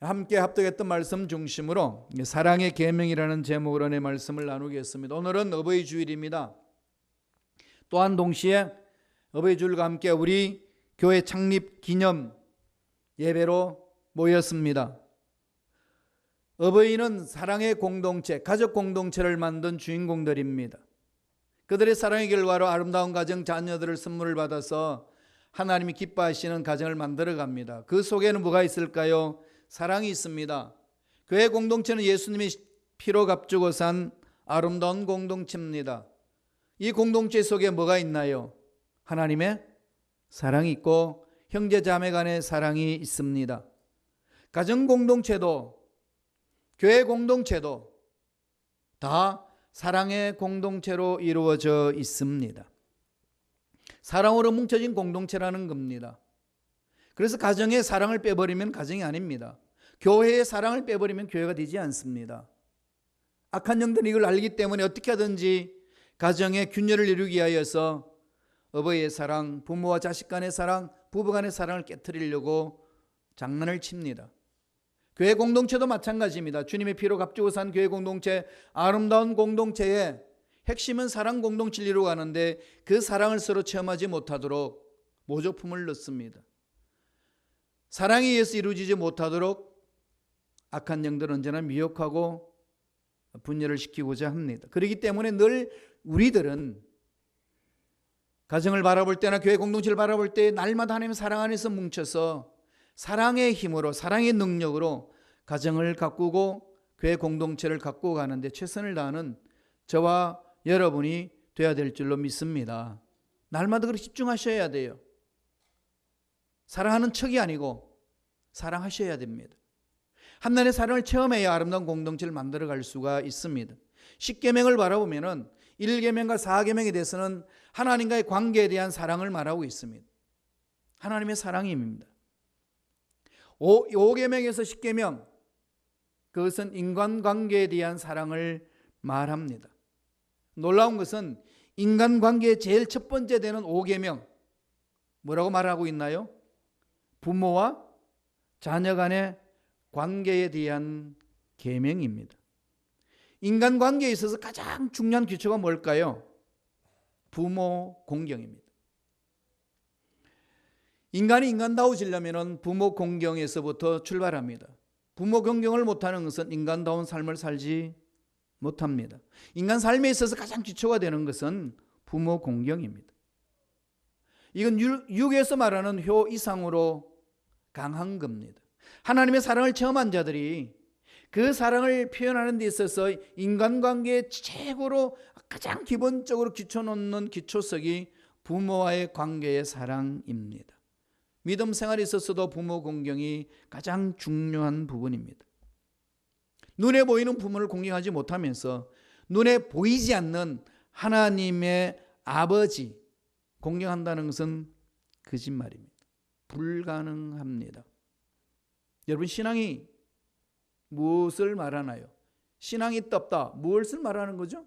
함께 합독했던 말씀 중심으로 사랑의 계명이라는 제목으로 내 말씀을 나누겠습니다. 오늘은 어버이 주일입니다. 또한 동시에 어버이 주일과 함께 우리 교회 창립 기념 예배로 모였습니다. 어버이는 사랑의 공동체, 가족 공동체를 만든 주인공들입니다. 그들의 사랑의 결과로 아름다운 가정, 자녀들을 선물을 받아서 하나님이 기뻐하시는 가정을 만들어 갑니다. 그 속에는 뭐가 있을까요? 사랑이 있습니다. 교회 공동체는 예수님이 피로 값주고 산 아름다운 공동체입니다. 이 공동체 속에 뭐가 있나요? 하나님의 사랑이 있고 형제 자매 간의 사랑이 있습니다. 가정 공동체도 교회 공동체도 다 사랑의 공동체로 이루어져 있습니다. 사랑으로 뭉쳐진 공동체라는 겁니다. 그래서 가정의 사랑을 빼버리면 가정이 아닙니다. 교회의 사랑을 빼버리면 교회가 되지 않습니다. 악한 영들이 이걸 알기 때문에 어떻게 하든지 가정의 균열을 이루기 위하여서 어버이의 사랑, 부모와 자식 간의 사랑, 부부 간의 사랑을 깨트리려고 장난을 칩니다. 교회 공동체도 마찬가지입니다. 주님의 피로 값주고 산 교회 공동체, 아름다운 공동체의 핵심은 사랑 공동체를 이루어가는데 그 사랑을 서로 체험하지 못하도록 모조품을 넣습니다. 사랑에 의해서 이루어지지 못하도록 악한 영들은 언제나 미혹하고 분열을 시키고자 합니다. 그렇기 때문에 늘 우리들은 가정을 바라볼 때나 교회 공동체를 바라볼 때 날마다 하나님의 사랑 안에서 뭉쳐서 사랑의 힘으로, 사랑의 능력으로 가정을 가꾸고 교회 공동체를 가꾸고 가는데 최선을 다하는 저와 여러분이 되어야 될 줄로 믿습니다. 날마다 그렇게 집중하셔야 돼요. 사랑하는 척이 아니고 사랑하셔야 됩니다. 하나님의 사랑을 체험해야 아름다운 공동체를 만들어갈 수가 있습니다. 10계명을 바라보면 1계명과 4계명에 대해서는 하나님과의 관계에 대한 사랑을 말하고 있습니다. 하나님의 사랑입니다. 5계명에서 10계명, 그것은 인간관계에 대한 사랑을 말합니다. 놀라운 것은 인간관계의 제일 첫 번째 되는 5계명, 뭐라고 말하고 있나요? 부모와 자녀 간의 관계에 대한 계명입니다. 인간관계에 있어서 가장 중요한 기초가 뭘까요? 부모 공경입니다. 인간이 인간다워지려면 부모 공경에서부터 출발합니다. 부모 공경을 못하는 것은 인간다운 삶을 살지 못합니다. 인간 삶에 있어서 가장 기초가 되는 것은 부모 공경입니다. 이건 육에서 말하는 효 이상으로 강한 겁니다. 하나님의 사랑을 체험한 자들이 그 사랑을 표현하는 데 있어서 인간관계의 최고로 가장 기본적으로 기초놓는 기초석이 부모와의 관계의 사랑입니다. 믿음 생활에 있어서도 부모 공경이 가장 중요한 부분입니다. 눈에 보이는 부모를 공경하지 못하면서 눈에 보이지 않는 하나님의 아버지 공경한다는 것은 거짓말입니다. 불가능합니다. 여러분, 신앙이 무엇을 말하나요? 신앙이 떴다. 무엇을 말하는 거죠?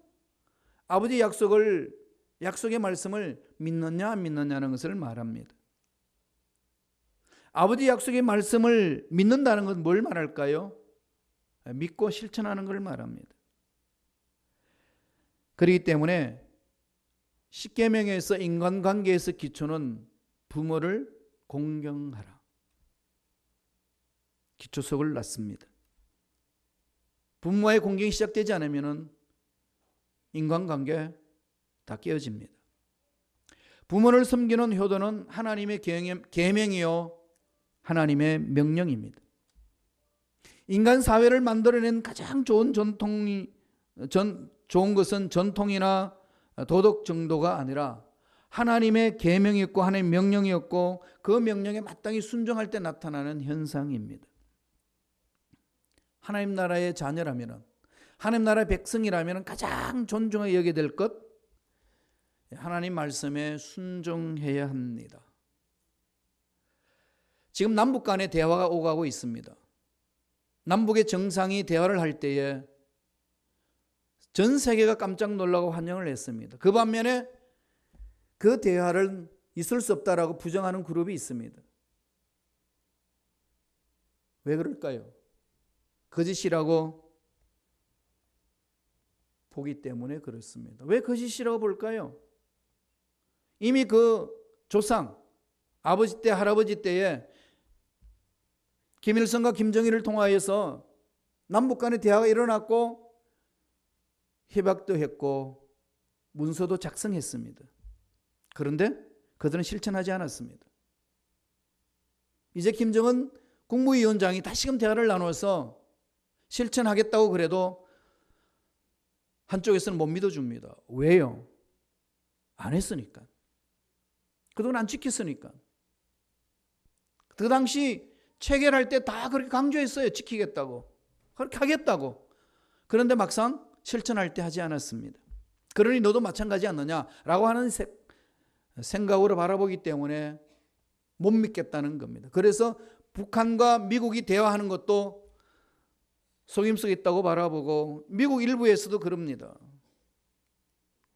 아버지 약속의 말씀을 믿느냐 안 믿느냐는 것을 말합니다. 아버지 약속의 말씀을 믿는다는 건 뭘 말할까요? 믿고 실천하는 걸 말합니다. 그렇기 때문에 10계명에서 인간관계에서 기초는 부모를 공경하라. 기초석을 놨습니다. 부모와의 공경이 시작되지 않으면 인간관계 다 깨어집니다. 부모를 섬기는 효도는 하나님의 계명이요 하나님의 명령입니다. 인간 사회를 만들어낸 가장 좋은 좋은 것은 전통이나 도덕 정도가 아니라 하나님의 계명이었고 하나님의 명령이었고 그 명령에 마땅히 순종할 때 나타나는 현상입니다. 하나님 나라의 자녀라면, 하나님 나라의 백성이라면 가장 존중하게 여겨야 될 것, 하나님 말씀에 순종해야 합니다. 지금 남북 간의 대화가 오가고 있습니다. 남북의 정상이 대화를 할 때에 전 세계가 깜짝 놀라고 환영을 했습니다. 그 반면에 그 대화를 있을 수 없다라고 부정하는 그룹이 있습니다. 왜 그럴까요? 거짓이라고 보기 때문에 그렇습니다. 왜 거짓이라고 볼까요? 이미 그 조상, 아버지 때, 할아버지 때에 김일성과 김정일을 통하여서 남북 간의 대화가 일어났고 협약도 했고 문서도 작성했습니다. 그런데 그들은 실천하지 않았습니다. 이제 김정은 국무위원장이 다시금 대화를 나눠서 실천하겠다고 그래도 한쪽에서는 못 믿어줍니다. 왜요? 안 했으니까. 그동안 안 지켰으니까. 그 당시 체결할 때 다 그렇게 강조했어요. 지키겠다고. 그렇게 하겠다고. 그런데 막상 실천할 때 하지 않았습니다. 그러니 너도 마찬가지 않느냐라고 하는 생각으로 바라보기 때문에 못 믿겠다는 겁니다. 그래서 북한과 미국이 대화하는 것도 속임수가 있다고 바라보고 미국 일부에서도 그럽니다.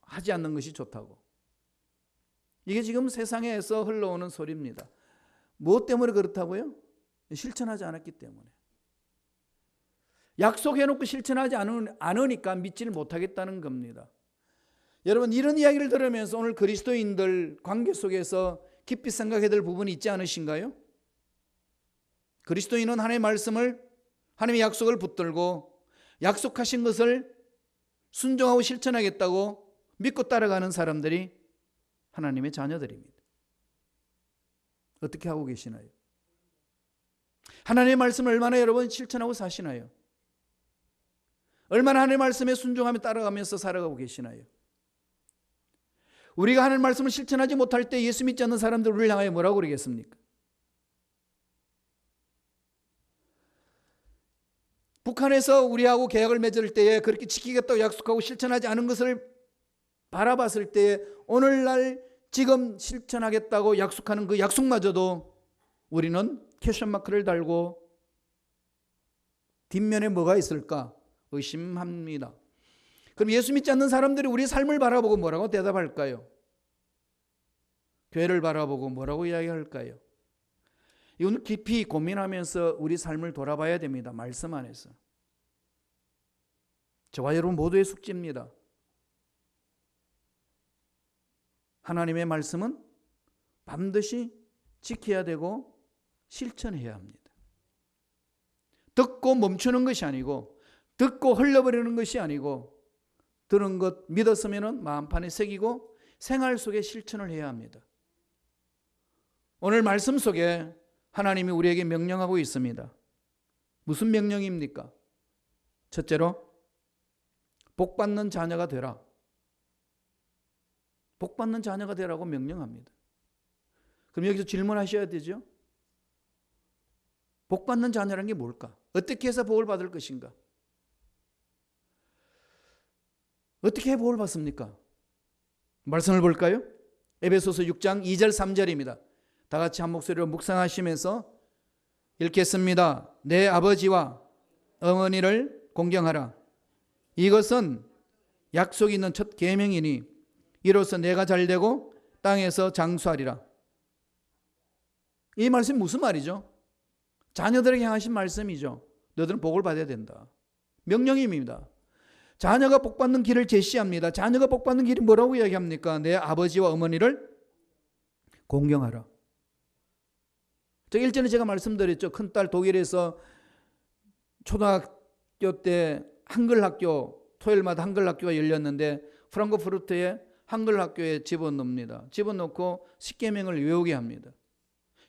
하지 않는 것이 좋다고. 이게 지금 세상에서 흘러오는 소리입니다. 무엇 때문에 그렇다고요? 실천하지 않았기 때문에. 약속해놓고 실천하지 않으니까 믿지를 못하겠다는 겁니다. 여러분, 이런 이야기를 들으면서 오늘 그리스도인들 관계 속에서 깊이 생각해야 될 부분이 있지 않으신가요? 그리스도인은 하나님의 말씀을, 하나님의 약속을 붙들고 약속하신 것을 순종하고 실천하겠다고 믿고 따라가는 사람들이 하나님의 자녀들입니다. 어떻게 하고 계시나요? 하나님의 말씀을 얼마나 여러분 실천하고 사시나요? 얼마나 하나님의 말씀에 순종하며 따라가면서 살아가고 계시나요? 우리가 하나님의 말씀을 실천하지 못할 때 예수 믿지 않는 사람들 우리를 향하여 뭐라고 그러겠습니까? 북한에서 우리하고 계약을 맺을 때에 그렇게 지키겠다고 약속하고 실천하지 않은 것을 바라봤을 때에 오늘날 지금 실천하겠다고 약속하는 그 약속마저도 우리는 퀘스천 마크를 달고 뒷면에 뭐가 있을까 의심합니다. 그럼 예수 믿지 않는 사람들이 우리 삶을 바라보고 뭐라고 대답할까요? 교회를 바라보고 뭐라고 이야기할까요? 이건 깊이 고민하면서 우리 삶을 돌아봐야 됩니다. 말씀 안에서. 저와 여러분 모두의 숙제입니다. 하나님의 말씀은 반드시 지켜야 되고 실천해야 합니다. 듣고 멈추는 것이 아니고 듣고 흘려버리는 것이 아니고 들은 것 믿었으면 마음판에 새기고 생활 속에 실천을 해야 합니다. 오늘 말씀 속에 하나님이 우리에게 명령하고 있습니다. 무슨 명령입니까? 첫째로 복받는 자녀가 되라. 복받는 자녀가 되라고 명령합니다. 그럼 여기서 질문하셔야 되죠. 복받는 자녀라는 게 뭘까? 어떻게 해서 복을 받을 것인가? 어떻게 해 복을 받습니까? 말씀을 볼까요? 에베소서 6장 2절 3절입니다. 다 같이 한 목소리로 묵상하시면서 읽겠습니다. 내 아버지와 어머니를 공경하라. 이것은 약속이 있는 첫 계명이니 이로써 내가 잘되고 땅에서 장수하리라. 이 말씀이 무슨 말이죠? 자녀들에게 향하신 말씀이죠. 너희들은 복을 받아야 된다. 명령입니다. 자녀가 복받는 길을 제시합니다. 자녀가 복받는 길이 뭐라고 이야기합니까? 내 아버지와 어머니를 공경하라. 저 일전에 제가 말씀드렸죠. 큰딸 독일에서 초등학교 때 한글학교, 토요일마다 한글학교가 열렸는데 프랑크푸르트에 한글학교에 집어넣습니다. 집어넣고 10계명을 외우게 합니다.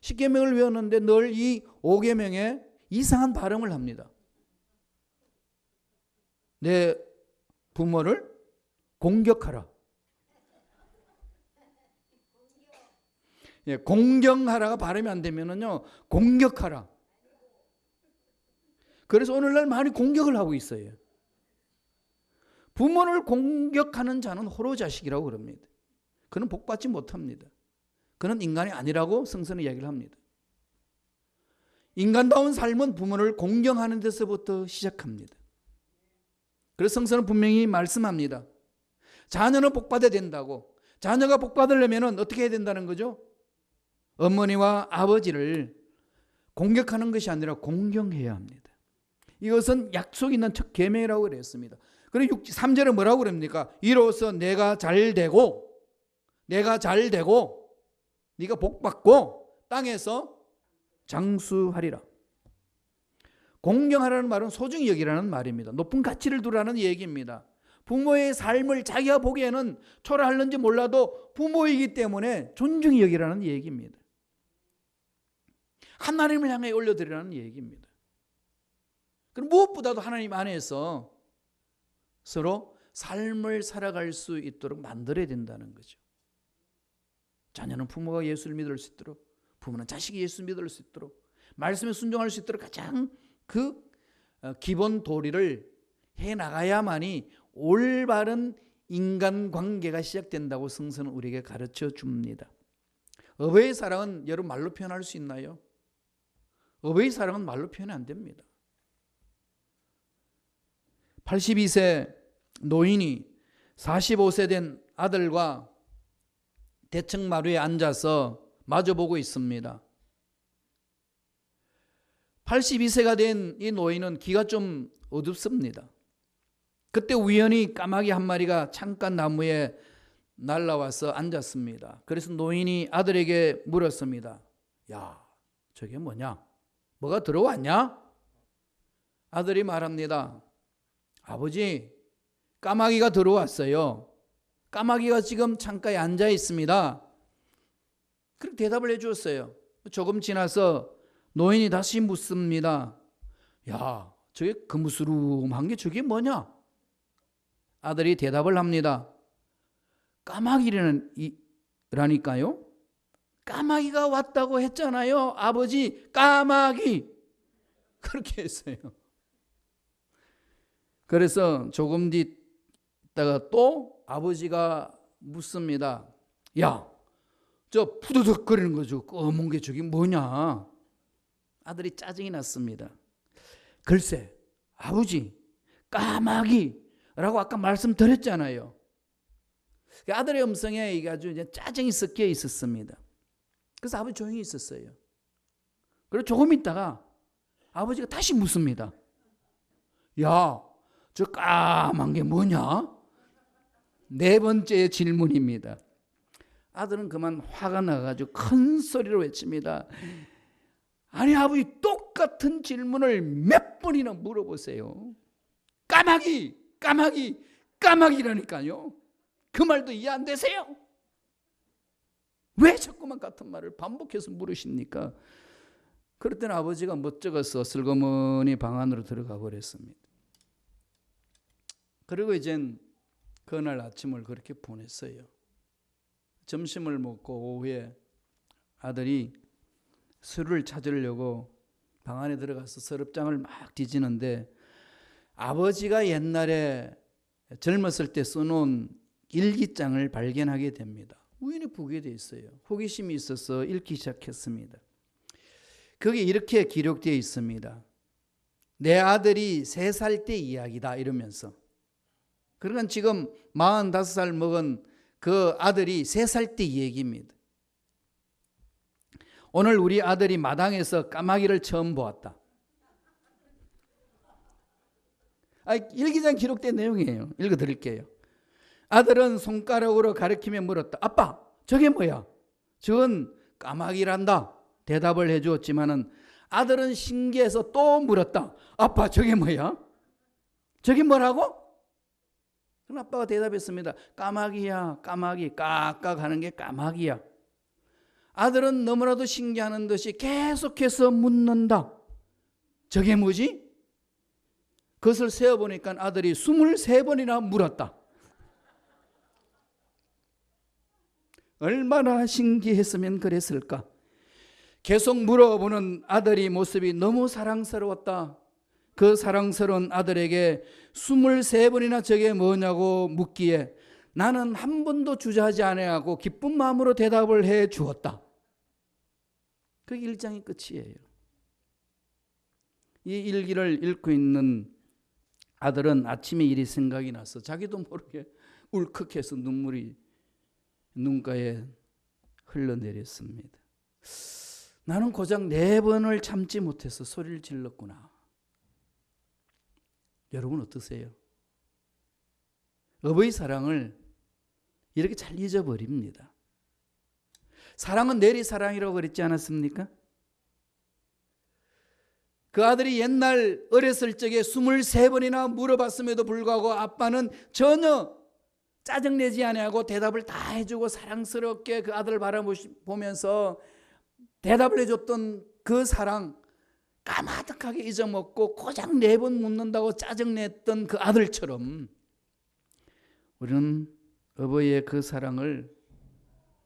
10계명을 외웠는데 늘 이 5계명에 이상한 발음을 합니다. 내 부모를 공격하라. 예, 공경하라가 발음이 안 되면은요, 공격하라. 그래서 오늘날 많이 공격을 하고 있어요. 부모를 공격하는 자는 호로 자식이라고 그럽니다. 그는 복받지 못합니다. 그는 인간이 아니라고 성서는 이야기를 합니다. 인간다운 삶은 부모를 공경하는 데서부터 시작합니다. 그래서 성서는 분명히 말씀합니다. 자녀는 복받아야 된다고. 자녀가 복받으려면 어떻게 해야 된다는 거죠? 어머니와 아버지를 공격하는 것이 아니라 공경해야 합니다. 이것은 약속 있는 첫 계명이라고 그랬습니다. 그리고 3절에 뭐라고 그럽니까? 이로써 내가 잘 되고 네가 복받고 땅에서 장수하리라. 공경하라는 말은 소중히 여기라는 말입니다. 높은 가치를 두라는 얘기입니다. 부모의 삶을 자기가 보기에는 초라할는지 몰라도 부모이기 때문에 존중히 여기라는 얘기입니다. 하나님을 향해 올려드리라는 얘기입니다. 그럼 무엇보다도 하나님 안에서 서로 삶을 살아갈 수 있도록 만들어야 된다는 거죠. 자녀는 부모가 예수를 믿을 수 있도록, 부모는 자식이 예수 믿을 수 있도록, 말씀에 순종할 수 있도록 가장 그 기본 도리를 해나가야만이 올바른 인간관계가 시작된다고 성서는 우리에게 가르쳐 줍니다. 어버이의 사랑은 여러분 말로 표현할 수 있나요? 어버이의 사랑은 말로 표현 안 됩니다. 82세 노인이 45세 된 아들과 대청마루에 앉아서 마주보고 있습니다. 82세가 된 이 노인은 귀가 좀 어둡습니다. 그때 우연히 까마귀 한 마리가 창가 나무에 날라와서 앉았습니다. 그래서 노인이 아들에게 물었습니다. 야, 저게 뭐냐? 뭐가 들어왔냐? 아들이 말합니다. 아버지, 까마귀가 들어왔어요. 까마귀가 지금 창가에 앉아 있습니다. 그렇게 대답을 해 주었어요. 조금 지나서 노인이 다시 묻습니다. 야, 저게 그무스름한 게 저게 뭐냐? 아들이 대답을 합니다. 까마귀라니까요. 까마귀가 왔다고 했잖아요. 아버지, 까마귀. 그렇게 했어요. 그래서 조금 뒤다가 또 아버지가 묻습니다. 야, 저 푸드덕거리는 거죠. 검은 게 저게 뭐냐? 아들이 짜증이 났습니다. 글쎄, 아버지, 까마귀라고 아까 말씀드렸잖아요. 아들의 음성에 이게 아주 짜증이 섞여 있었습니다. 그래서 아버지 조용히 있었어요. 그리고 조금 있다가 아버지가 다시 묻습니다. 야, 저 까만 게 뭐냐? 네 번째 질문입니다. 아들은 그만 화가 나가지고 큰 소리로 외칩니다. 아니 아버지, 똑같은 질문을 몇 번이나 물어보세요. 까마귀라니까요. 그 말도 이해 안 되세요? 왜 자꾸만 같은 말을 반복해서 물으십니까? 그럴 때는 아버지가 멋쩍어서 슬그머니 방 안으로 들어가 버렸습니다. 그리고 이젠 그날 아침을 그렇게 보냈어요. 점심을 먹고 오후에 아들이 술을 찾으려고 방 안에 들어가서 서랍장을 막 뒤지는데 아버지가 옛날에 젊었을 때 써놓은 일기장을 발견하게 됩니다. 우연히 보게 돼 있어요. 호기심이 있어서 읽기 시작했습니다. 거기에 이렇게 기록되어 있습니다. 내 아들이 3살 때 이야기다 이러면서. 그러니까 지금 45살 먹은 그 아들이 3살 때 얘기입니다. 오늘 우리 아들이 마당에서 까마귀를 처음 보았다. 일기장 기록된 내용이에요. 읽어드릴게요. 아들은 손가락으로 가리키며 물었다. 아빠, 저게 뭐야? 저건 까마귀란다. 대답을 해주었지만은 아들은 신기해서 또 물었다. 아빠, 저게 뭐야? 저게 뭐라고? 그럼 아빠가 대답했습니다. 까마귀야, 까마귀. 깍깍 하는 게 까마귀야. 아들은 너무나도 신기하는 듯이 계속해서 묻는다. 저게 뭐지? 그것을 세어보니까 아들이 23번이나 물었다. 얼마나 신기했으면 그랬을까? 계속 물어보는 아들의 모습이 너무 사랑스러웠다. 그 사랑스러운 아들에게 23번이나 저게 뭐냐고 묻기에 나는 한 번도 주저하지 아니하고 기쁜 마음으로 대답을 해 주었다. 그 1장이 끝이에요. 이 일기를 읽고 있는 아들은 아침에 일이 생각이 나서 자기도 모르게 울컥해서 눈물이 눈가에 흘러내렸습니다. 나는 고작 4번을 참지 못해서 소리를 질렀구나. 여러분 어떠세요? 어버이 사랑을 이렇게 잘 잊어버립니다. 사랑은 내리 사랑이라고 그랬지 않았습니까? 그 아들이 옛날 어렸을 적에 23번이나 물어봤음에도 불구하고 아빠는 전혀 짜증내지 아니하고 대답을 다 해주고 사랑스럽게 그 아들을 바라보면서 대답을 해줬던 그 사랑, 까마득하게 잊어먹고 고작 4번 묻는다고 짜증냈던 그 아들처럼 우리는 어버이의 그 사랑을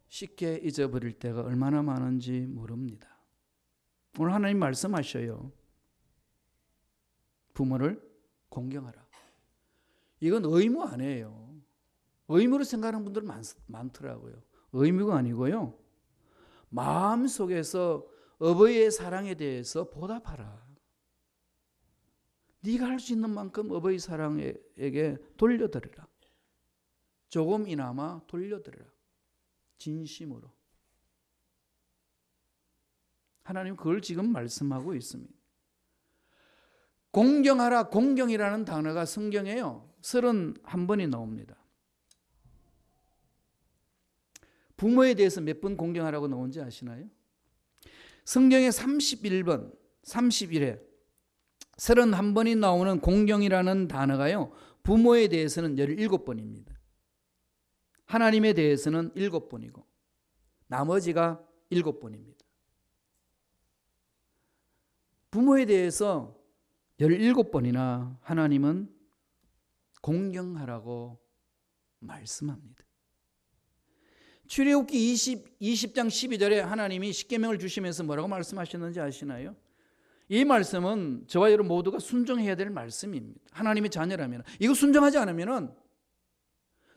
쉽게 잊어버릴 때가 얼마나 많은지 모릅니다. 오늘 하나님 말씀하셔요. 부모를 공경하라. 이건 의무 아니에요. 의무로 생각하는 분들 많더라고요. 의무가 아니고요. 마음속에서 어버이의 사랑에 대해서 보답하라. 네가 할 수 있는 만큼 어버이 사랑에게 돌려드리라. 조금이나마 돌려드리라. 진심으로. 하나님 그걸 지금 말씀하고 있습니다. 공경하라. 공경이라는 단어가 성경에요 31번이 나옵니다. 부모에 대해서 몇 번 공경하라고 나온지 아시나요? 성경에 31번, 31회 31번이 나오는 공경이라는 단어가요 부모에 대해서는 17번입니다. 하나님에 대해서는 7번이고 나머지가 7번입니다. 부모에 대해서 17번이나 하나님은 공경하라고 말씀합니다. 출애굽기 20장 12절에 하나님이 십계명을 주시면서 뭐라고 말씀하셨는지 아시나요? 이 말씀은 저와 여러분 모두가 순종해야 될 말씀입니다. 하나님의 자녀라면 이거 순종하지 않으면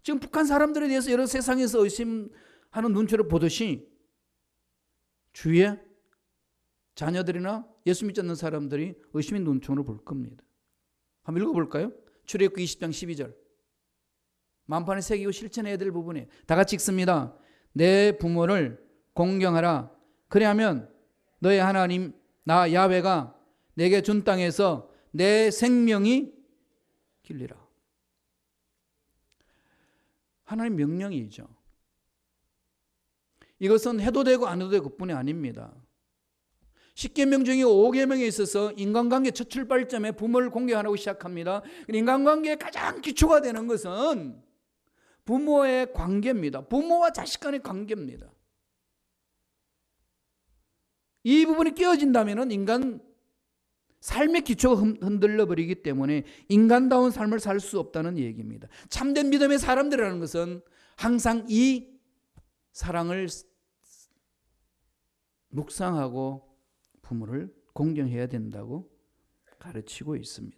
지금 북한 사람들에 대해서 여러 세상에서 의심하는 눈초를 보듯이 주위에 자녀들이나 예수 믿지 않는 사람들이 의심의 눈총으로 볼 겁니다. 한번 읽어볼까요? 출애굽기 20장 12절 만판에 새기고 실천해야 될 부분에 다 같이 읽습니다. 내 부모를 공경하라. 그래야면 너의 하나님 나 야훼가 내게 준 땅에서 내 생명이 길리라. 하나님 명령이죠. 이것은 해도 되고 안 해도 되고 그뿐이 아닙니다. 10계명 중에 5계명에 있어서 인간관계 첫 출발점에 부모를 공경하라고 시작합니다. 인간관계의 가장 기초가 되는 것은 부모의 관계입니다. 부모와 자식 간의 관계입니다. 이 부분이 깨어진다면 인간 삶의 기초가 흔들려 버리기 때문에 인간다운 삶을 살 수 없다는 얘기입니다. 참된 믿음의 사람들이라는 것은 항상 이 사랑을 묵상하고 부모를 공경해야 된다고 가르치고 있습니다.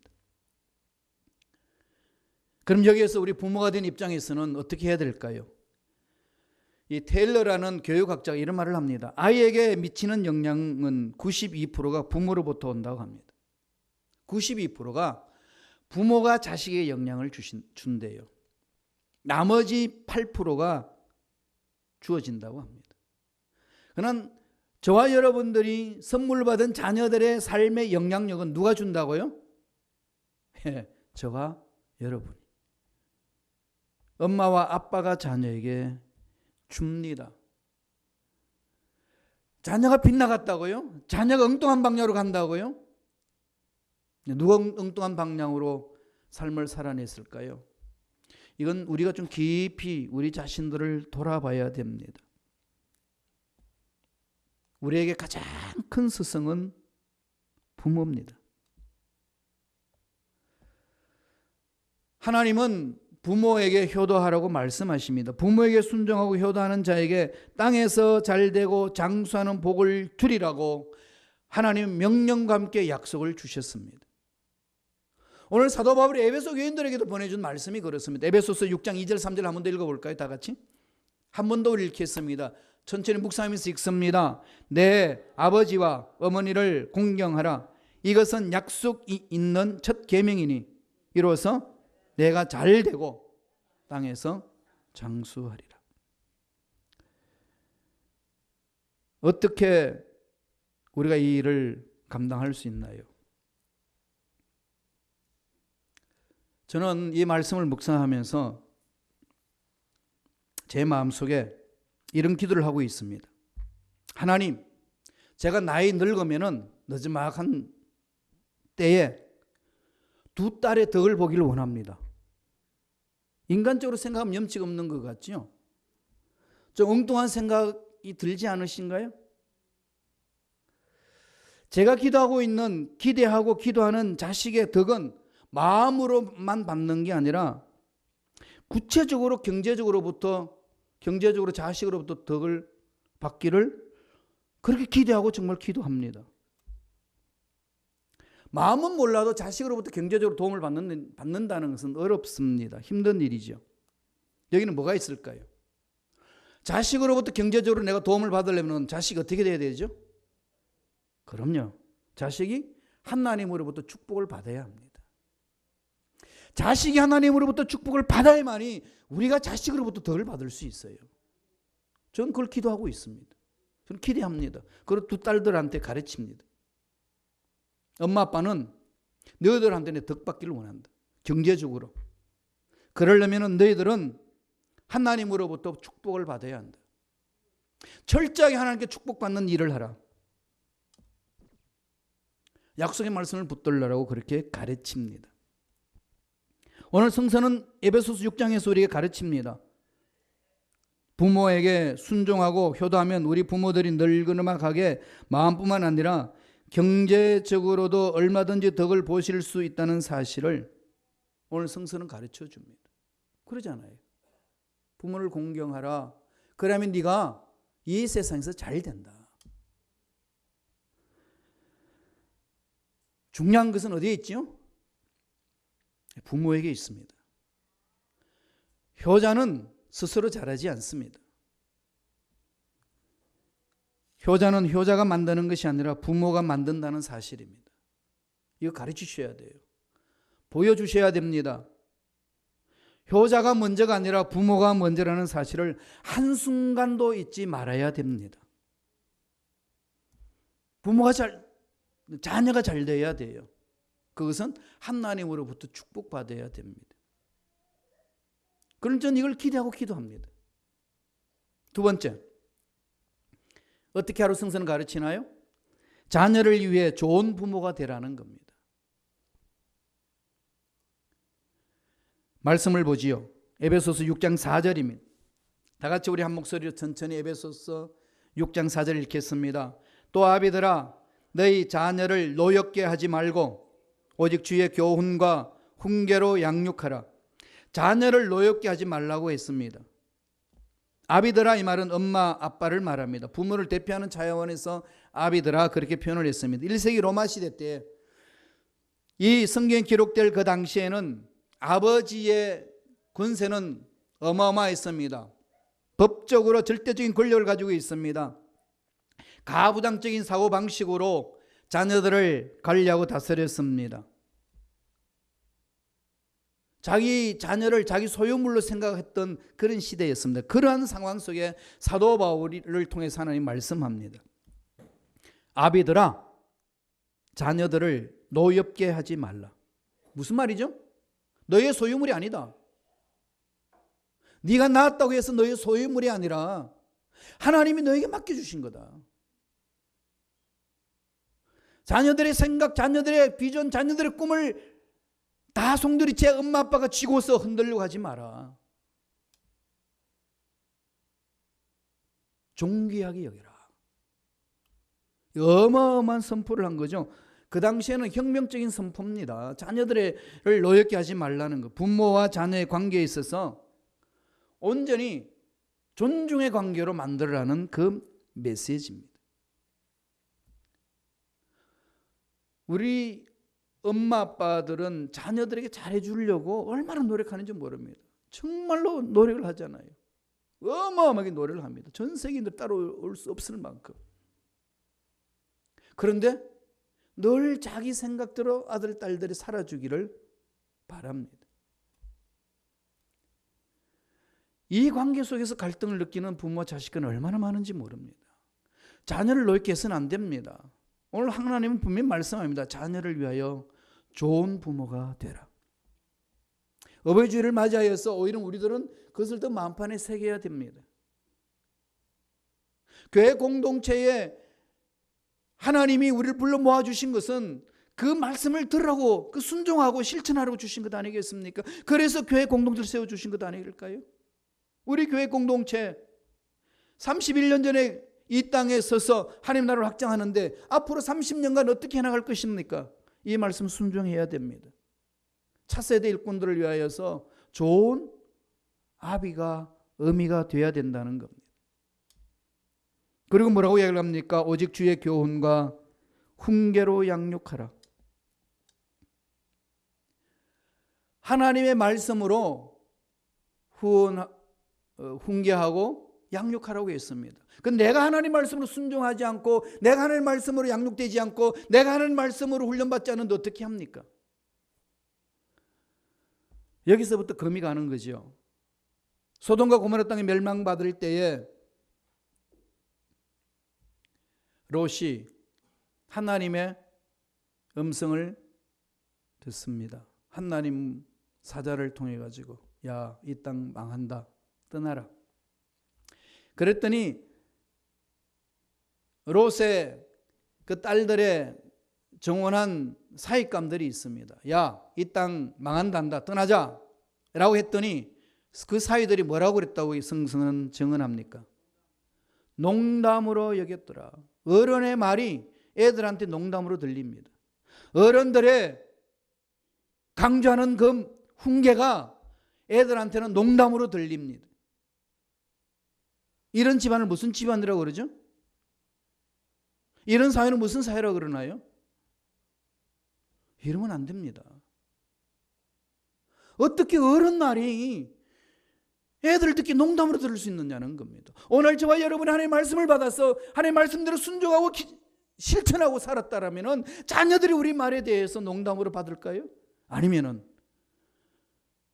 그럼 여기에서 우리 부모가 된 입장에서는 어떻게 해야 될까요? 이 테일러라는 교육학자가 이런 말을 합니다. 아이에게 미치는 영향은 92%가 부모로부터 온다고 합니다. 92%가 부모가 자식에게 영향을 준대요. 나머지 8%가 주어진다고 합니다. 그러나 저와 여러분들이 선물 받은 자녀들의 삶의 영향력은 누가 준다고요? 저와 여러분이. 엄마와 아빠가 자녀에게 줍니다. 자녀가 빗나갔다고요? 자녀가 엉뚱한 방향으로 간다고요? 누가 엉뚱한 방향으로 삶을 살아냈을까요? 이건 우리가 좀 깊이 우리 자신들을 돌아봐야 됩니다. 우리에게 가장 큰 스승은 부모입니다. 하나님은 부모에게 효도하라고 말씀하십니다. 부모에게 순종하고 효도하는 자에게 땅에서 잘되고 장수하는 복을 주리라고 하나님 명령과 함께 약속을 주셨습니다. 오늘 사도 바울이 에베소 교인들에게도 보내준 말씀이 그렇습니다. 에베소서 6장 2절 3절 한 번 더 읽어볼까요? 다 같이 한 번 더 읽겠습니다. 천천히 묵상하면서 읽습니다. 내 아버지와 어머니를 공경하라. 이것은 약속이 있는 첫 계명이니 이로써 내가 잘되고 땅에서 장수하리라. 어떻게 우리가 이 일을 감당할 수 있나요? 저는 이 말씀을 묵상하면서 제 마음속에 이런 기도를 하고 있습니다. 하나님, 제가 나이 늙으면은 늦지막한 때에 두 딸의 덕을 보기를 원합니다. 인간적으로 생각하면 염치가 없는 것 같죠? 좀 엉뚱한 생각이 들지 않으신가요? 제가 기대하고 기도하는 자식의 덕은 마음으로만 받는 게 아니라 구체적으로 경제적으로 자식으로부터 덕을 받기를 그렇게 기대하고 정말 기도합니다. 마음은 몰라도 자식으로부터 경제적으로 도움을 받는다는 것은 어렵습니다. 힘든 일이죠. 여기는 뭐가 있을까요? 자식으로부터 경제적으로 내가 도움을 받으려면 자식이 어떻게 돼야 되죠? 그럼요. 자식이 하나님으로부터 축복을 받아야 합니다. 자식이 하나님으로부터 축복을 받아야만이 우리가 자식으로부터 덕을 받을 수 있어요. 저는 그걸 기도하고 있습니다. 저는 기대합니다. 그리고 두 딸들한테 가르칩니다. 엄마 아빠는 너희들한테 내 덕 받기를 원한다. 경제적으로. 그러려면 너희들은 하나님으로부터 축복을 받아야 한다. 철저하게 하나님께 축복받는 일을 하라. 약속의 말씀을 붙들라고 그렇게 가르칩니다. 오늘 성서는 에베소서 6장에서 우리에게 가르칩니다. 부모에게 순종하고 효도하면 우리 부모들이 늙은음악하게 마음뿐만 아니라 경제적으로도 얼마든지 덕을 보실 수 있다는 사실을 오늘 성서는 가르쳐 줍니다. 그러잖아요. 부모를 공경하라. 그러면 네가 이 세상에서 잘 된다. 중요한 것은 어디에 있지요? 부모에게 있습니다. 효자는 스스로 잘하지 않습니다. 효자는 효자가 만드는 것이 아니라 부모가 만든다는 사실입니다. 이거 가르치셔야 돼요. 보여주셔야 됩니다. 효자가 먼저가 아니라 부모가 먼저라는 사실을 한순간도 잊지 말아야 됩니다. 자녀가 잘 돼야 돼요. 그것은 하나님으로부터 축복받아야 됩니다. 그럼 저는 이걸 기대하고 기도합니다. 두 번째, 어떻게 하루 성서는 가르치나요? 자녀를 위해 좋은 부모가 되라는 겁니다. 말씀을 보지요. 에베소서 6장 4절입니다. 다 같이 우리 한 목소리로 천천히 에베소서 6장 4절 읽겠습니다. 또 아비들아 너희 자녀를 노엽게 하지 말고 오직 주의 교훈과 훈계로 양육하라. 자녀를 노엽게 하지 말라고 했습니다. 아비들아 이 말은 엄마 아빠를 말합니다. 부모를 대표하는 차원에서 아비들아 그렇게 표현을 했습니다. 1세기 로마 시대 때 이 성경에 기록될 그 당시에는 아버지의 권세는 어마어마했습니다. 법적으로 절대적인 권력을 가지고 있습니다. 가부장적인 사고방식으로 자녀들을 관리하고 다스렸습니다. 자기 자녀를 자기 소유물로 생각했던 그런 시대였습니다. 그러한 상황 속에 사도 바울을 통해서 하나님 말씀합니다. 아비들아 자녀들을 노엽게 하지 말라. 무슨 말이죠? 너의 소유물이 아니다. 네가 낳았다고 해서 너의 소유물이 아니라 하나님이 너에게 맡겨주신 거다. 자녀들의 생각, 자녀들의 비전, 자녀들의 꿈을 다 송두리째 엄마 아빠가 쥐고서 흔들려고 하지 마라. 존귀하게 여기라. 어마어마한 선포를 한 거죠. 그 당시에는 혁명적인 선포입니다. 자녀들을 노엽게 하지 말라는 것. 부모와 자녀의 관계에 있어서 온전히 존중의 관계로 만들어라는 그 메시지입니다. 우리 엄마 아빠들은 자녀들에게 잘해주려고 얼마나 노력하는지 모릅니다. 정말로 노력을 하잖아요. 어마어마하게 노력을 합니다. 전 세계인들 따라올 수 없을 만큼. 그런데 늘 자기 생각대로 아들, 딸들이 살아주기를 바랍니다. 이 관계 속에서 갈등을 느끼는 부모, 자식은 얼마나 많은지 모릅니다. 자녀를 노엽게 해서는 안 됩니다. 오늘 하나님은 분명히 말씀합니다. 자녀를 위하여 좋은 부모가 되라. 어버이 주일을 맞이하여서 오히려 우리들은 그것을 더 마음판에 새겨야 됩니다. 교회 공동체에 하나님이 우리를 불러 모아주신 것은 그 말씀을 들으라고, 그 순종하고 실천하라고 주신 것 아니겠습니까? 그래서 교회 공동체를 세워주신 것 아닐까요? 우리 교회 공동체 31년 전에 이 땅에 서서 하나님 나라를 확장하는데 앞으로 30년간 어떻게 해나갈 것입니까? 이 말씀 순종해야 됩니다. 차세대 일꾼들을 위하여서 좋은 아비가, 어미가 되어야 된다는 겁니다. 그리고 뭐라고 이야기를 합니까? 오직 주의 교훈과 훈계로 양육하라. 하나님의 말씀으로 훈계하고 양육하라고 했습니다. 근데 내가 하나님 말씀으로 순종하지 않고, 내가 하나님 말씀으로 양육되지 않고, 내가 하나님 말씀으로 훈련받지 않는데 어떻게 합니까? 여기서부터 금이 가는 거죠. 소돔과 고모라 땅이 멸망받을 때에 롯이 하나님의 음성을 듣습니다. 하나님 사자를 통해 가지고, 야, 이 땅 망한다, 떠나라. 그랬더니 롯의 그 딸들의 정원한 사익감들이 있습니다. 야, 이 땅 망한단다, 떠나자 라고 했더니 그 사위들이 뭐라고 그랬다고 성서는 증언합니까? 농담으로 여겼더라. 어른의 말이 애들한테 농담으로 들립니다. 어른들의 강조하는 그 훈계가 애들한테는 농담으로 들립니다. 이런 집안을 무슨 집안이라고 그러죠? 이런 사회는 무슨 사회라고 그러나요? 이러면 안 됩니다. 어떻게 어른 말이 애들 듣기 농담으로 들을 수 있느냐는 겁니다. 오늘 저와 여러분이 하나님의 말씀을 받아서 하나님의 말씀대로 순종하고 실천하고 살았다라면 자녀들이 우리 말에 대해서 농담으로 받을까요? 아니면은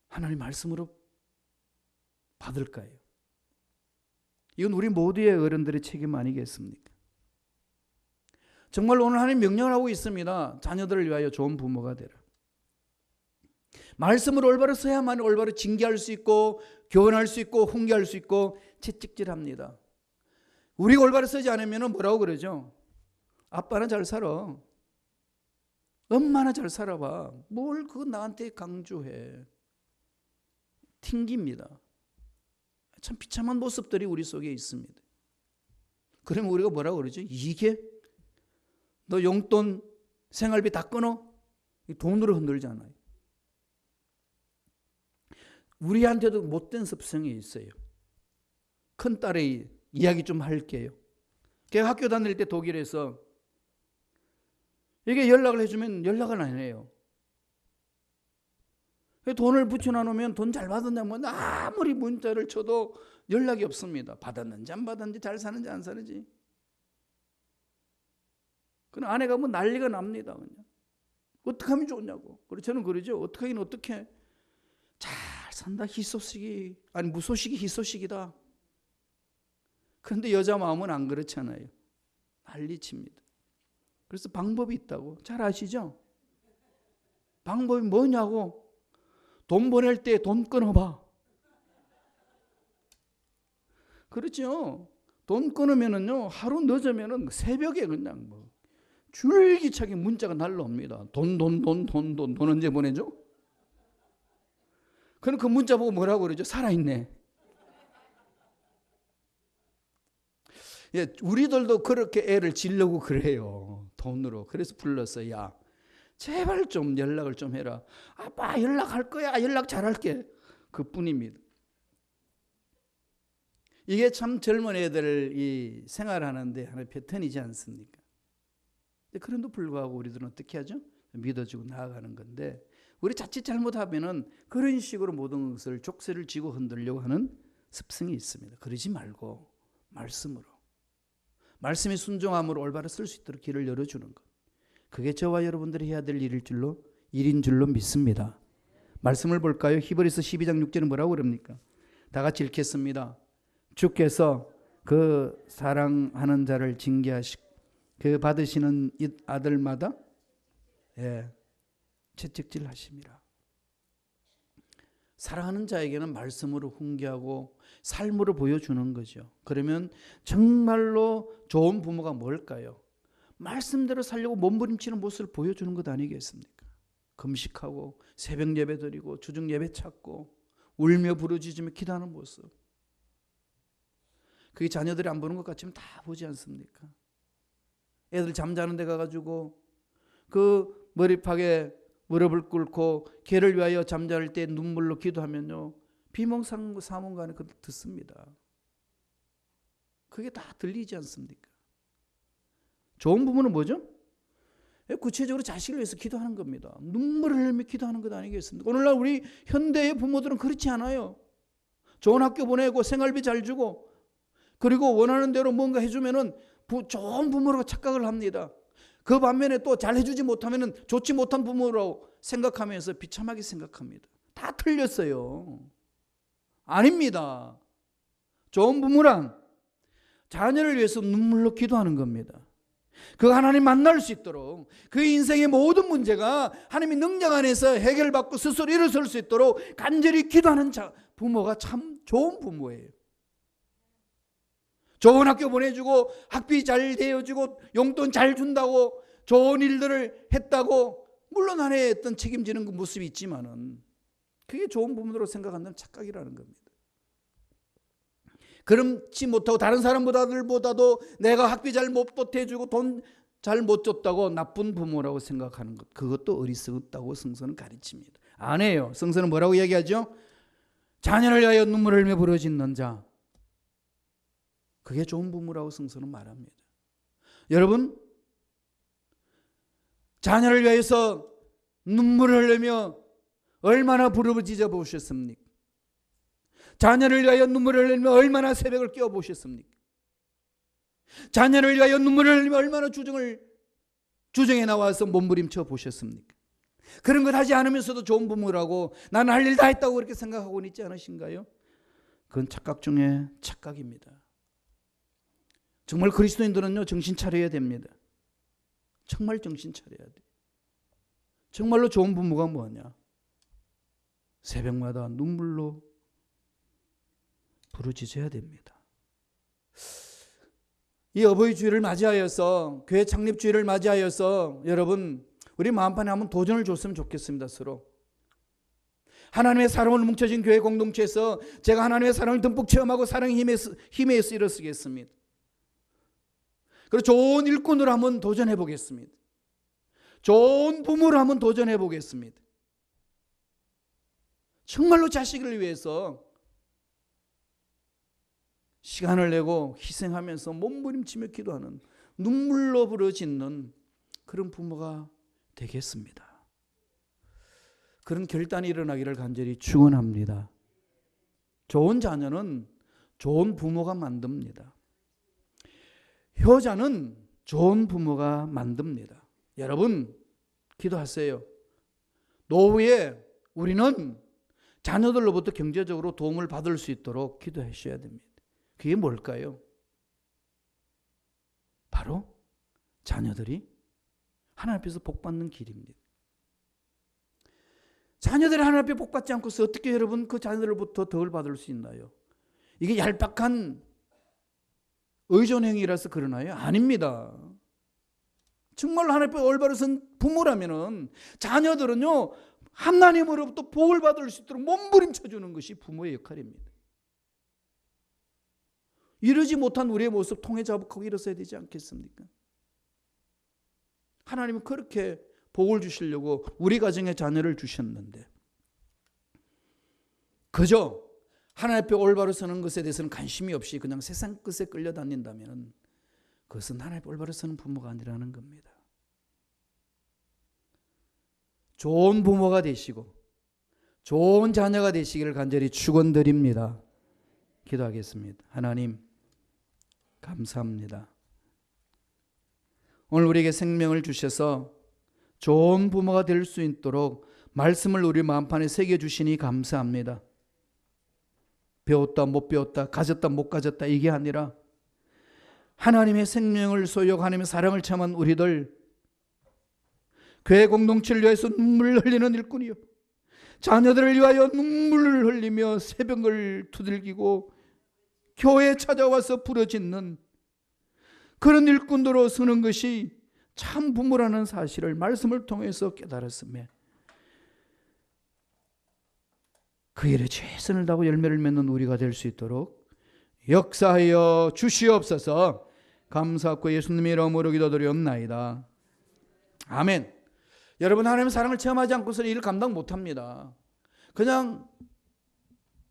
하나님 말씀으로 받을까요? 이건 우리 모두의 어른들의 책임 아니겠습니까? 정말 오늘 하나님 명령을 하고 있습니다. 자녀들을 위하여 좋은 부모가 되라. 말씀을 올바로 써야만 올바로 징계할 수 있고, 교훈할 수 있고, 훈계할 수 있고, 채찍질합니다. 우리가 올바로 쓰지 않으면 뭐라고 그러죠? 아빠는 잘 살아, 엄마는 잘 살아봐, 뭘 그거 나한테 강조해. 튕깁니다. 참 비참한 모습들이 우리 속에 있습니다. 그러면 우리가 뭐라고 그러죠? 이게 너 용돈 생활비 다 끊어? 돈으로 흔들잖아요. 우리한테도 못된 습성이 있어요. 큰딸의 이야기 좀 할게요. 걔가 학교 다닐 때 독일에서 이게 연락을 해주면 연락을 안 해요. 돈을 붙여놔놓으면 돈 잘 받았냐면 아무리 문자를 쳐도 연락이 없습니다. 받았는지 안 받았는지, 잘 사는지 안 사는지. 그럼 아내가 뭐 난리가 납니다. 그냥. 어떻게 하면 좋냐고. 그래서 저는 그러죠. 어떻게 하긴 어떻게. 잘 산다 희소식이, 아니 무소식이 희소식이다. 그런데 여자 마음은 안 그렇잖아요. 난리칩니다. 그래서 방법이 있다고. 잘 아시죠? 방법이 뭐냐고. 돈 보낼 때 돈 끊어봐. 그렇죠. 돈 끊으면은요, 하루 늦으면은 새벽에 그냥 뭐 줄기차게 문자가 날라옵니다. 돈 언제 보내줘? 그럼 그 문자 보고 뭐라고 그러죠? 살아있네. 예, 우리들도 그렇게 애를 지르고 그래요. 돈으로. 그래서 불렀어요. 야, 제발 좀 연락을 좀 해라. 아빠 연락할 거야. 연락 잘할게. 그뿐입니다. 이게 참 젊은 애들이 생활하는데 하나의 패턴이지 않습니까? 그런데도 불구하고 우리들은 어떻게 하죠? 믿어주고 나아가는 건데, 우리 자칫 잘못하면은 그런 식으로 모든 것을 족쇄를 쥐고 흔들려고 하는 습성이 있습니다. 그러지 말고 말씀으로, 말씀의 순종함으로 올바로 쓸 수 있도록 길을 열어주는 것. 그게 저와 여러분들이 해야 될 일인 줄로 믿습니다. 말씀을 볼까요? 히브리서 12장 6절은 뭐라고 그럽니까? 다 같이 읽겠습니다. 주께서 그 사랑하는 자를 징계하시고 그 받으시는 아들마다 채찍질 하심이라. 사랑하는 자에게는 말씀으로 훈계하고 삶으로 보여주는 거죠. 그러면 정말로 좋은 부모가 뭘까요? 말씀대로 살려고 몸부림치는 모습을 보여주는 것 아니겠습니까? 금식하고 새벽 예배 드리고 주중 예배 찾고 울며 부르짖으며 기도하는 모습. 그게 자녀들이 안 보는 것 같지만 다 보지 않습니까? 애들 잠자는 데 가가지고 그 머리팍에 무릎을 꿇고 걔를 위하여 잠잘 때 눈물로 기도하면요, 비몽사몽간에 그걸 듣습니다. 그게 다 들리지 않습니까? 좋은 부모는 뭐죠? 구체적으로 자식을 위해서 기도하는 겁니다. 눈물을 흘리며 기도하는 것 아니겠습니까? 오늘날 우리 현대의 부모들은 그렇지 않아요. 좋은 학교 보내고 생활비 잘 주고 그리고 원하는 대로 뭔가 해주면은 좋은 부모라고 착각을 합니다. 그 반면에 또 잘 해주지 못하면은 좋지 못한 부모라고 생각하면서 비참하게 생각합니다. 다 틀렸어요. 아닙니다. 좋은 부모란 자녀를 위해서 눈물로 기도하는 겁니다. 그 하나님 만날 수 있도록 그 인생의 모든 문제가 하나님의 능력 안에서 해결받고 스스로 일어설 수 있도록 간절히 기도하는 부모가 참 좋은 부모예요. 좋은 학교 보내주고 학비 잘 대어주고 용돈 잘 준다고 좋은 일들을 했다고 물론 아내의 어떤 책임지는 그 모습이 있지만은 그게 좋은 부모로 생각한다면 착각이라는 겁니다. 그렇지 못하고 다른 사람보다도 내가 학비 잘 못 보태주고 돈 잘 못 줬다고 나쁜 부모라고 생각하는 것, 그것도 어리석다고 성서는 가르칩니다. 안 해요. 성서는 뭐라고 얘기하죠? 자녀를 위하여 눈물을 흘리며 부르짖는 자, 그게 좋은 부모라고 성서는 말합니다. 여러분, 자녀를 위해서 눈물을 흘리며 얼마나 부르짖어 보셨습니까? 자녀를 위하여 눈물을 흘리며 얼마나 새벽을 깨워 보셨습니까? 자녀를 위하여 눈물을 흘리며 얼마나 주정에 나와서 몸부림쳐 보셨습니까? 그런 것 하지 않으면서도 좋은 부모라고 나는 할 일 다 했다고 그렇게 생각하고 있지 않으신가요? 그건 착각 중에 착각입니다. 정말 그리스도인들은요, 정신 차려야 됩니다. 정말 정신 차려야 돼요. 정말로 좋은 부모가 뭐냐? 새벽마다 눈물로 부르짖어야 됩니다. 이 어버이 주일을 맞이하여서, 교회 창립 주일을 맞이하여서 여러분, 우리 마음판에 한번 도전을 줬으면 좋겠습니다. 서로 하나님의 사랑을 뭉쳐진 교회 공동체에서 제가 하나님의 사랑을 듬뿍 체험하고 사랑의 힘에 쓰여 쓰겠습니다. 그리고 좋은 일꾼으로 한번 도전해 보겠습니다. 좋은 부모로 한번 도전해 보겠습니다. 정말로 자식을 위해서 시간을 내고 희생하면서 몸부림치며 기도하는, 눈물로 부르짖는 그런 부모가 되겠습니다. 그런 결단이 일어나기를 간절히 축원합니다. 좋은 자녀는 좋은 부모가 만듭니다. 효자는 좋은 부모가 만듭니다. 여러분, 기도하세요. 노후에 우리는 자녀들로부터 경제적으로 도움을 받을 수 있도록 기도하셔야 됩니다. 그게 뭘까요? 바로 자녀들이 하나님 앞에서 복받는 길입니다. 자녀들이 하나님 앞에 복받지 않고서 어떻게 여러분 그 자녀들로부터 덕을 받을 수 있나요? 이게 얄팍한 의존행위라서 그러나요? 아닙니다. 정말로 하나님 앞에 올바로 선 부모라면은 자녀들은요, 하나님으로부터 복을 받을 수 있도록 몸부림쳐 주는 것이 부모의 역할입니다. 이러지 못한 우리의 모습 통해 자복하고 일어서야 되지 않겠습니까? 하나님은 그렇게 복을 주시려고 우리 가정에 자녀를 주셨는데 그저 하나님 앞에 올바로 서는 것에 대해서는 관심이 없이 그냥 세상 끝에 끌려다닌다면 그것은 하나님 앞에 올바로 서는 부모가 아니라는 겁니다. 좋은 부모가 되시고 좋은 자녀가 되시기를 간절히 축원드립니다. 기도하겠습니다. 하나님, 감사합니다. 오늘 우리에게 생명을 주셔서 좋은 부모가 될 수 있도록 말씀을 우리 마음판에 새겨주시니 감사합니다. 배웠다 못 배웠다, 가졌다 못 가졌다, 이게 아니라 하나님의 생명을 소유하고 하나님의 사랑을 참은 우리들, 교회 공동체를 위해서 눈물을 흘리는 일꾼이요, 자녀들을 위하여 눈물을 흘리며 새벽을 두들기고 교회에 찾아와서 부르짖는 그런 일꾼으로 서는 것이 참 부모라는 사실을 말씀을 통해서 깨달았으며 그 일에 최선을 다하고 열매를 맺는 우리가 될 수 있도록 역사하여 주시옵소서. 감사하고 예수님의 이름으로 기도드리옵나이다. 아멘. 여러분, 하나님의 사랑을 체험하지 않고서는 일을 감당 못합니다. 그냥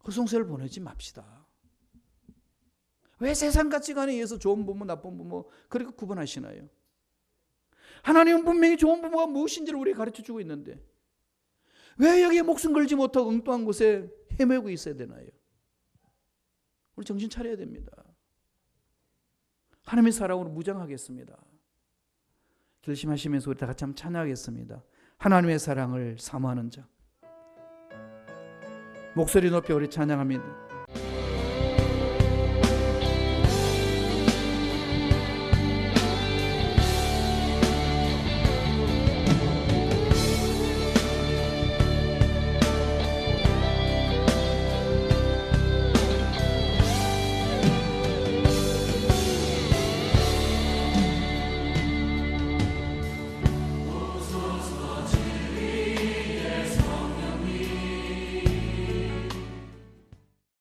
허송세를 보내지 맙시다. 왜 세상 가치관에 의해서 좋은 부모, 나쁜 부모 그렇게 구분하시나요? 하나님은 분명히 좋은 부모가 무엇인지를 우리에게 가르쳐주고 있는데 왜 여기에 목숨 걸지 못하고 엉뚱한 곳에 헤매고 있어야 되나요? 우리 정신 차려야 됩니다. 하나님의 사랑으로 무장하겠습니다. 결심하시면서 우리 다 같이 한번 찬양하겠습니다. 하나님의 사랑을 사모하는 자. 목소리 높여 우리 찬양합니다.